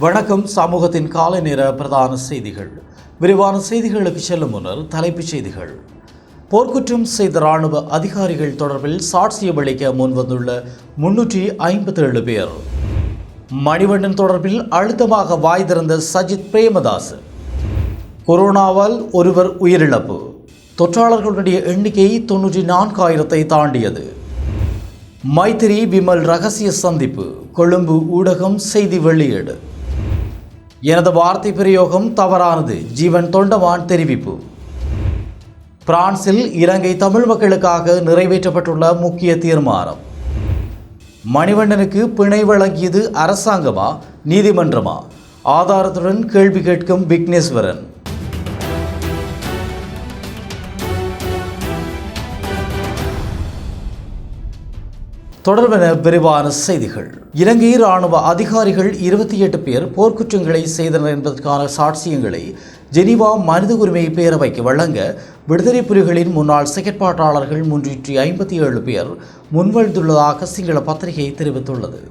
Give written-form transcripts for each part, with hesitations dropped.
வணக்கம். சமூகத்தின் காலை நேர பிரதான செய்திகள். விரிவான செய்திகளுக்கு செல்லும் முன்னர் தலைப்புச் செய்திகள். போர்க்குற்றம் செய்த இராணுவ அதிகாரிகள் தொடர்பில் சாட்சியம் அளிக்க முன்வந்துள்ள 357 பேர். மணிவண்ணன் தொடர்பில் அழுத்தமாக வாய் திறந்த சஜித் பிரேமதாஸ். கொரோனாவால் ஒருவர் உயிரிழப்பு. தொற்றாளர்களுடைய எண்ணிக்கை 94,000 தாண்டியது. மைத்திரி விமல் ரகசிய சந்திப்பு. கொழும்பு ஊடகம் செய்தி வெளியீடு. எனது வார்த்தை பிரயோகம் தவறானது, ஜீவன் தொண்டமான் தெரிவிப்பு. பிரான்சில் இலங்கை தமிழ் மக்களுக்காக நிறைவேற்றப்பட்டுள்ள முக்கிய தீர்மானம். மணிவண்ணனுக்கு பிணை வழங்கியது அரசாங்கமா நீதிமன்றமா? ஆதாரத்துடன் கேள்வி கேட்கும் விக்னேஸ்வரன். தொடர்பென விரிவான செய்திகள். இலங்கை இராணுவ அதிகாரிகள் 28 பேர் போர்க்குற்றங்களை செய்தனர் என்பதற்கான சாட்சியங்களை ஜெனீவா மனித உரிமை பேரவைக்கு வழங்க விடுதலை புலிகளின் முன்னாள் செயற்பாட்டாளர்கள் 357 பேர் முன்வந்துள்ளதாக சிங்கள பத்திரிகை தெரிவித்துள்ளது.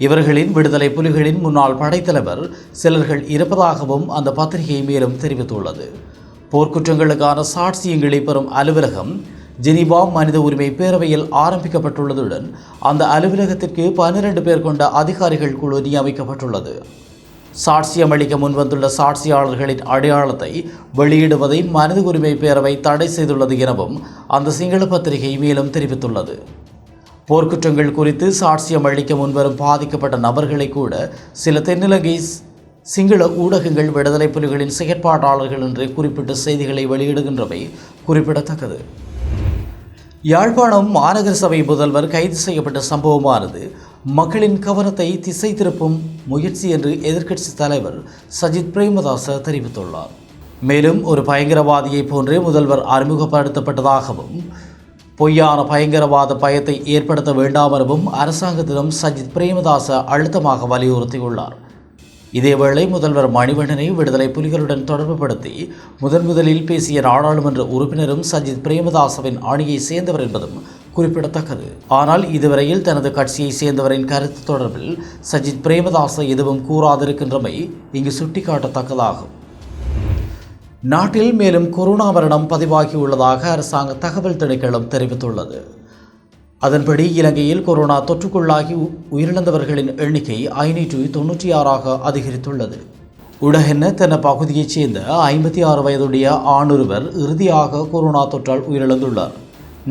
இவர்களின் விடுதலை புலிகளின் முன்னாள் படைத்தலைவர் சிலர்கள் இருப்பதாகவும் அந்த பத்திரிகை மேலும் தெரிவித்துள்ளது. போர்க்குற்றங்களுக்கான சாட்சியங்களை பெறும் அலுவலகம் ஜெனீவா மனித உரிமை பேரவையில் ஆரம்பிக்கப்பட்டுள்ளதுடன் அந்த அலுவலகத்திற்கு 12 பேர் கொண்ட அதிகாரிகள் குழு நியமிக்கப்பட்டுள்ளது. சாட்சியம் அளிக்க முன்வந்துள்ள சாட்சியாளர்களின் அடையாளத்தை வெளியிடுவதை மனித உரிமை பேரவை தடை செய்துள்ளது எனவும் அந்த சிங்கள பத்திரிகை மேலும் தெரிவித்துள்ளது. போர்க்குற்றங்கள் குறித்து சாட்சியம் அளிக்க முன்வரும் பாதிக்கப்பட்ட நபர்களை கூட சில தென்னிலங்கை சிங்கள ஊடகங்கள் விடுதலை புலிகளின் செயற்பாட்டாளர்கள் என்று குறிப்பிட்ட செய்திகளை வெளியிடுகின்றவை குறிப்பிடத்தக்கது. யாழ்ப்பாணம் மாநகர சபை முதல்வர் கைது செய்யப்பட்ட சம்பவமானது மக்களின் கவனத்தை திசை திருப்பும் முயற்சி என்று எதிர்க்கட்சி தலைவர் சஜித் பிரேமதாச தெரிவித்துள்ளார். மேலும் ஒரு பயங்கரவாதியை போன்றே முதல்வர் அறிமுகப்படுத்தப்பட்டதாகவும் பொய்யான பயங்கரவாத பயத்தை ஏற்படுத்த வேண்டாம் எனவும் அரசாங்கத்திடம் சஜித் பிரேமதாச அழுத்தமாக வலியுறுத்தியுள்ளார். இதேவேளை முதல்வர் மணிவண்ணனை விடுதலை புலிகளுடன் தொடர்புபடுத்தி முதலில் பேசிய நாடாளுமன்ற உறுப்பினரும் சஜித் பிரேமதாசவின் அணியை சேர்ந்தவர் என்பதும் குறிப்பிடத்தக்கது. ஆனால் இதுவரையில் தனது கட்சியை சேர்ந்தவரின் கருத்து தொடர்பில் சஜித் பிரேமதாச எதுவும் கூறாதிருக்கின்றமை இங்கு சுட்டிக்காட்டத்தக்கதாகும். நாட்டில் மேலும் கொரோனா மரணம் பதிவாகியுள்ளதாக அரசாங்க தகவல் திணைக்களம் தெரிவித்துள்ளது. அதன்படி இலங்கையில் கொரோனா தொற்றுக்குள்ளாகி உயிரிழந்தவர்களின் எண்ணிக்கை 596 அதிகரித்துள்ளது. உடகென்ன தன பகுதியைச் சேர்ந்த 56 வயதுடைய ஆணொருவர் இறுதியாக கொரோனா தொற்றால் உயிரிழந்துள்ளார்.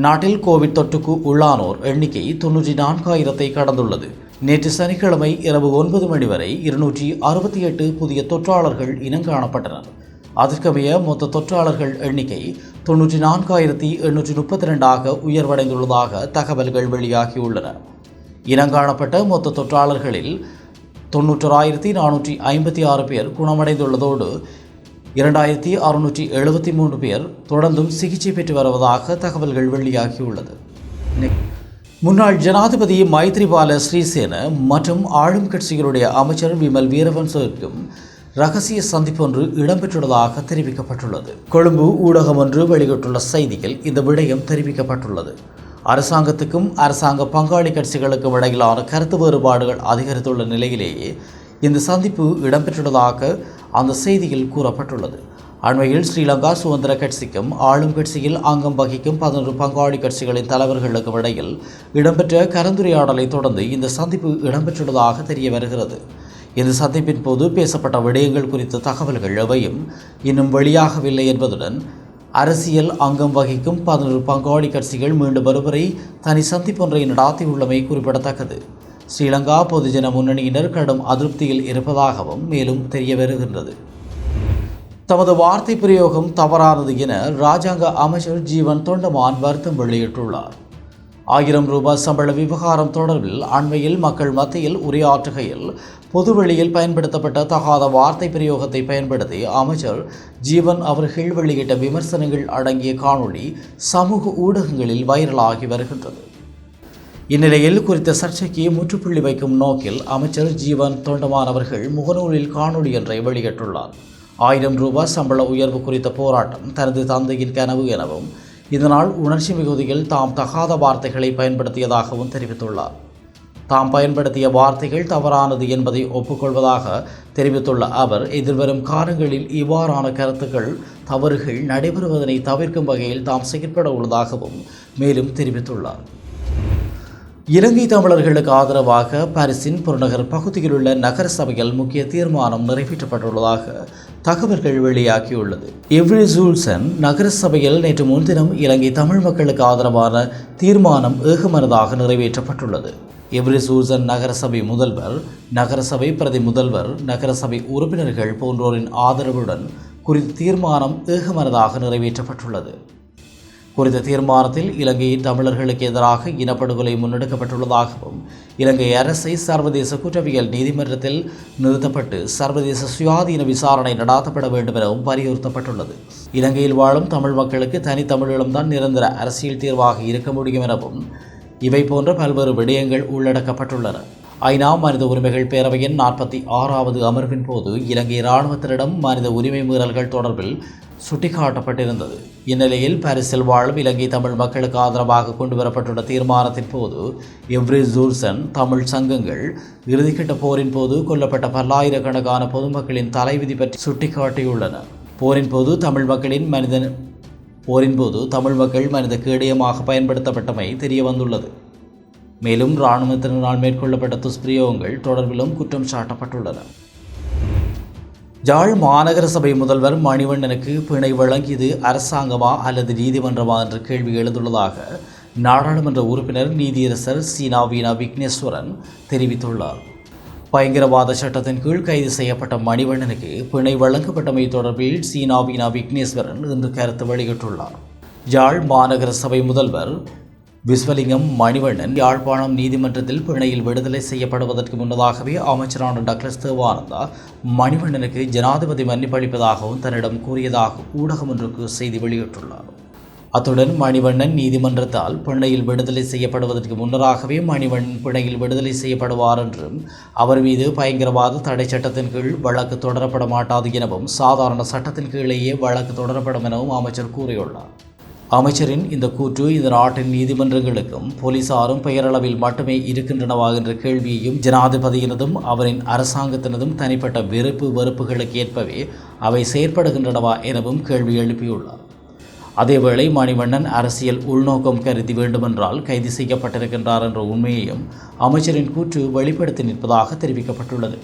நாட்டில் கோவிட் தொற்றுக்கு உள்ளானோர் எண்ணிக்கை 94,000 கடந்துள்ளது. நேற்று சனிக்கிழமை இரவு 9 மணி வரை 268 புதிய தொற்றாளர்கள் இனங்காணப்பட்டனர். அதற்கமைய மொத்த தொற்றாளர்கள் எண்ணிக்கை 94,832 உயர்வடைந்துள்ளதாக தகவல்கள் வெளியாகியுள்ளன. இனங்காணப்பட்ட மொத்த தொற்றாளர்களில் 91,456 பேர் குணமடைந்துள்ளதோடு 2,673 பேர் தொடர்ந்தும் சிகிச்சை பெற்று வருவதாக தகவல்கள் வெளியாகியுள்ளது. முன்னாள் ஜனாதிபதி மைத்ரிபால ஸ்ரீசேன மற்றும் ஆளும் கட்சிகளுடைய அமைச்சர் விமல் வீரவன்சவிற்கும் ரகசிய சந்திப்பு ஒன்று இடம்பெற்றுள்ளதாக தெரிவிக்கப்பட்டுள்ளது. கொழும்பு ஊடகம் ஒன்று வெளியிட்டுள்ள செய்தியில் இந்த விடயம் தெரிவிக்கப்பட்டுள்ளது. அரசாங்கத்துக்கும் அரசாங்க பங்காளி கட்சிகளுக்கும் இடையிலான கருத்து வேறுபாடுகள் அதிகரித்துள்ள நிலையிலேயே இந்த சந்திப்பு இடம்பெற்றுள்ளதாக அந்த செய்தியில் கூறப்பட்டுள்ளது. அண்மையில் ஸ்ரீலங்கா சுதந்திர கட்சிக்கும் ஆளும் கட்சியில் அங்கம் வகிக்கும் 11 பங்காளி கட்சிகளின் தலைவர்களுக்கும் இடையில் இடம்பெற்ற கலந்துரையாடலை தொடர்ந்து இந்த சந்திப்பு இடம்பெற்றுள்ளதாக தெரிய வருகிறது. இந்த சந்திப்பின் போது பேசப்பட்ட விடயங்கள் குறித்த தகவல்கள் எவையும் இன்னும் வெளியாகவில்லை என்பதுடன் அரசியல் அங்கம் வகிக்கும் 11 பங்காளி கட்சிகள் மீண்டும் ஒருவரை தனி சந்திப்பொன்றை நடாத்தியுள்ளமை குறிப்பிடத்தக்கது. ஸ்ரீலங்கா பொதுஜன முன்னணியினர் கடும் அதிருப்தியில் இருப்பதாகவும் மேலும் தெரிய வருகின்றது. தமது வார்த்தை பிரயோகம் தவறானது என இராஜாங்க அமைச்சர் ஜீவன் தொண்டமான் வருத்தம் வெளியிட்டுள்ளார். 1000 ரூபாய் சம்பள விவகாரம் தொடர்பில் அண்மையில் மக்கள் மத்தியில் உரையாற்றுகையில் பொதுவெளியில் பயன்படுத்தப்பட்ட தகாத வார்த்தை பிரயோகத்தை பயன்படுத்தி அமைச்சர் ஜீவன் அவர்கள் வெளியிட்ட விமர்சனங்கள் அடங்கிய காணொளி சமூக ஊடகங்களில் வைரலாகி வருகின்றது. இந்நிலையில் குறித்த சர்ச்சைக்கு முற்றுப்புள்ளி வைக்கும் நோக்கில் அமைச்சர் ஜீவன் தொண்டமான் அவர்கள் முகநூலில் காணொளி ஒன்றை வெளியிட்டுள்ளார். 1000 ரூபாய் சம்பள உயர்வு குறித்த போராட்டம் தனது தந்தையின் கனவு எனவும் இதனால் உணர்ச்சி மிகுதியில் தாம் தகாத வார்த்தைகளை பயன்படுத்தியதாகவும் தெரிவித்துள்ளார். தாம் பயன்படுத்திய வார்த்தைகள் தவறானது என்பதை ஒப்புக்கொள்வதாக தெரிவித்துள்ள அவர், எதிர்வரும் காலங்களில் இவ்வாறான கருத்துக்கள் தவறுகள் நடைபெறுவதனை தவிர்க்கும் வகையில் தாம் செயற்பட உள்ளதாகவும் மேலும் தெரிவித்துள்ளார். இலங்கை தமிழர்களுக்கு ஆதரவாக பாரிஸின் புறநகர் பகுதியில் உள்ள நகர சபையில் முக்கிய தீர்மானம் நிறைவேற்றப்பட்டுள்ளதாக தகவல்கள் வெளியாகியுள்ளது. எவ்ரி ஜூல்சன் நகர சபையில் நேற்று முன்தினம் இலங்கை தமிழ் மக்களுக்கு ஆதரவான தீர்மானம் ஏகமனதாக நிறைவேற்றப்பட்டுள்ளது. எவ்ரி ஜூல்சன் நகரசபை முதல்வர், நகரசபை பிரதி முதல்வர், நகரசபை உறுப்பினர்கள் போன்றோரின் ஆதரவுடன் குறித்த தீர்மானம் ஏகமனதாக நிறைவேற்றப்பட்டுள்ளது. குறித்த தீர்மானத்தில் இலங்கையின் தமிழர்களுக்கு எதிராக இனப்படுகொலை முன்னெடுக்கப்பட்டுள்ளதாகவும் இலங்கை அரசை சர்வதேச குற்றவியல் நீதிமன்றத்தில் நிறுத்தப்பட்டு சர்வதேச சுயாதீன விசாரணை நடாத்தப்பட வேண்டும் எனவும் வலியுறுத்தப்பட்டுள்ளது. இலங்கையில் வாழும் தமிழ் மக்களுக்கு தனித்தமிழீழம்தான் நிரந்தர அரசியல் தீர்வாக இருக்க முடியும் எனவும் இவை போன்ற பல்வேறு விடயங்கள் உள்ளடக்கப்பட்டுள்ளன. ஐநா மனித உரிமைகள் பேரவையின் 46வது அமர்வின் போது இலங்கை இராணுவத்தினரிடம் மனித உரிமை மீறல்கள் தொடர்பில் சுட்டிக்காட்டப்பட்டிருந்தது. இந்நிலையில் பாரிஸில் வாழும் இலங்கை தமிழ் மக்களுக்கு ஆதரவாக கொண்டுவரப்பட்டுள்ள தீர்மானத்தின் போது எவ்ரி ஜூல்சன் தமிழ் சங்கங்கள் இறுதிக்கட்ட போரின் போது கொல்லப்பட்ட பல்லாயிரக்கணக்கான பொதுமக்களின் தலைவிதி பற்றி சுட்டிக்காட்டியுள்ளன. போரின் போது தமிழ் மக்கள் மனித கேடயமாக பயன்படுத்தப்பட்டமை தெரிய வந்துள்ளது. மேலும் இராணுவத்தினரால் மேற்கொள்ளப்பட்ட துஷ்பிரயோகங்கள் தொடர்பிலும் குற்றம் சாட்டப்பட்டுள்ளன. யாழ் மாநகர சபை முதல்வர் மணிவண்ணனுக்கு பிணை வழங்கியது அரசாங்கமா அல்லது நீதிமன்றமா என்ற கேள்வி எழுந்துள்ளதாக நாடாளுமன்ற உறுப்பினர் நீதியரசர் சீனா விக்னேஸ்வரன் தெரிவித்துள்ளார். பயங்கரவாத சட்டத்தின் கீழ் கைது செய்யப்பட்ட மணிவண்ணனுக்கு பிணை வழங்கப்பட்டமை தொடர்பில் சீனா விக்னேஸ்வரன் இன்று கருத்து வெளியிட்டுள்ளார். யாழ் மாநகர சபை முதல்வர் விஸ்வலிங்கம் மணிவண்ணன் யாழ்ப்பாணம் நீதிமன்றத்தில் பிணையில் விடுதலை செய்யப்படுவதற்கு முன்னதாகவே அமைச்சரான டக்ளஸ் தேவானந்தா மணிவண்ணனுக்கு ஜனாதிபதி மன்னிப்பளிப்பதாகவும் தன்னிடம் கூறியதாக ஊடகம் ஒன்றுக்கு செய்தி வெளியிட்டுள்ளார். அத்துடன் மணிவண்ணன் நீதிமன்றத்தால் பிணையில் விடுதலை செய்யப்படுவதற்கு முன்னராகவே மணிவண்ணன் பிணையில் விடுதலை செய்யப்படுவார் என்றும் அவர் மீது பயங்கரவாத தடை சட்டத்தின் கீழ் வழக்கு தொடரப்பட மாட்டாது எனவும் சாதாரண சட்டத்தின் கீழேயே வழக்கு தொடரப்படும் எனவும் அமைச்சர் கூறியுள்ளார். அமைச்சரின் இந்த கூற்று இந்த நாட்டின் நீதிமன்றங்களுக்கும் போலீசாரும் பெயரளவில் மட்டுமே இருக்கின்றனவா என்ற கேள்வியையும் ஜனாதிபதியினதும் அவரின் அரசாங்கத்தினதும் தனிப்பட்ட வெறுப்புகளுக்கு ஏற்பவே அவை செயற்படுகின்றனவா எனவும் கேள்வி எழுப்பியுள்ளார். அதேவேளை மணிவண்ணன் அரசியல் உள்நோக்கம் கருதி வேண்டுமென்றால் கைது செய்யப்பட்டிருக்கின்றார் என்ற உண்மையையும் அமைச்சரின் கூற்று வெளிப்படுத்தி நிற்பதாக தெரிவிக்கப்பட்டுள்ளது.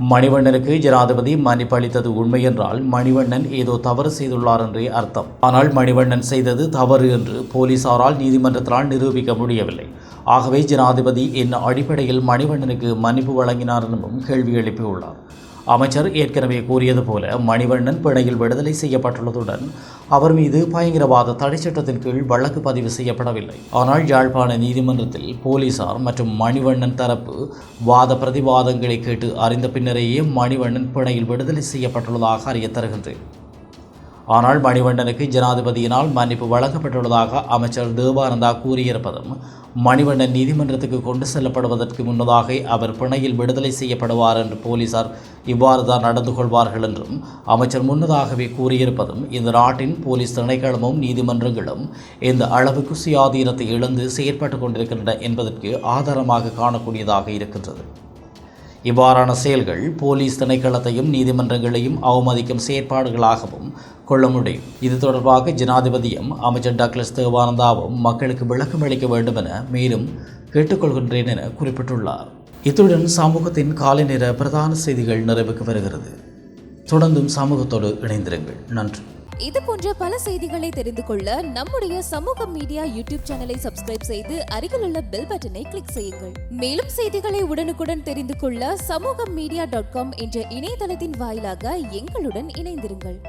மணிவண்ணனுக்கு ஜனாதிபதி மன்னிப்பு அளித்தது உண்மை என்றால் மணிவண்ணன் ஏதோ தவறு செய்துள்ளார் என்றே அர்த்தம். ஆனால் மணிவண்ணன் செய்தது தவறு என்று போலீசாரால் நீதிமன்றத்தால் நிரூபிக்க முடியவில்லை. ஆகவே ஜனாதிபதி என்ன அடிப்படையில் மணிவண்ணனுக்கு மன்னிப்பு வழங்கினார் எனவும் கேள்வி எழுப்பியுள்ளார். அமைச்சர் ஏற்கனவே கூறியது போல மணிவண்ணன் பிணையில் விடுதலை செய்யப்பட்டுள்ளதுடன் அவர் மீது பயங்கரவாத தடை சட்டத்தின் கீழ் வழக்கு பதிவு செய்யப்படவில்லை. ஆனால் யாழ்ப்பாண நீதிமன்றத்தில் போலீசார் மற்றும் மணிவண்ணன் தரப்பு வாத பிரதிவாதங்களை கேட்டு அறிந்த பின்னரேயே மணிவண்ணன் பிணையில் விடுதலை செய்யப்பட்டுள்ளதாக அறிய தருகின்றேன். ஆனால் மணிவண்ணனுக்கு ஜனாதிபதியினால் மன்னிப்பு வழங்கப்பட்டுள்ளதாக அமைச்சர் தேவானந்தா கூறியிருப்பதும் மணிவண்ணன் நீதிமன்றத்துக்கு கொண்டு செல்லப்படுவதற்கு முன்னதாக அவர் பிணையில் விடுதலை செய்யப்படுவார் என்று போலீசார் இவ்வாறு தான் நடந்து கொள்வார்கள் என்றும் அமைச்சர் முன்னதாகவே கூறியிருப்பதும் இந்த நாட்டின் போலீஸ் திணைக்களமும் நீதிமன்றங்களும் எந்த அளவுக்கு சுயாதீனத்தை இழந்து செயற்பட்டு கொண்டிருக்கின்றன என்பதற்கு ஆதாரமாக காணக்கூடியதாக இருக்கின்றது. இவ்வாறான செயல்கள் போலீஸ் திணைக்களத்தையும் நீதிமன்றங்களையும் அவமதிக்கும் செயற்பாடுகளாகவும் கொள்ள முடியும். இது தொடர்பாக ஜனாதிபதியும் அமைச்சர் டக்ளஸ் தேவானந்தாவும் மக்களுக்கு விளக்கம் அளிக்க வேண்டும் என மேலும் கேட்டுக்கொள்கின்றேன் என குறிப்பிட்டுள்ளார். இத்துடன் சமூகத்தின் காலை நேர பிரதான செய்திகள் நிறைவுக்கு வருகிறது. தொடர்ந்தும் சமூகத்தோடு இணைந்திருங்கள். நன்றி. இது போன்ற பல செய்திகளை தெரிந்து கொள்ள நம்முடைய சமூக மீடியா யூடியூப் சேனலை சப்ஸ்கிரைப் செய்து அருகிலுள்ள பெல் பட்டனை கிளிக் செய்யுங்கள். மேலும் செய்திகளை உடனுக்குடன் தெரிந்து கொள்ள சமூகமீடியா.com என்ற இணையதளத்தின் வாயிலாக எங்களுடன் இணைந்திருங்கள்.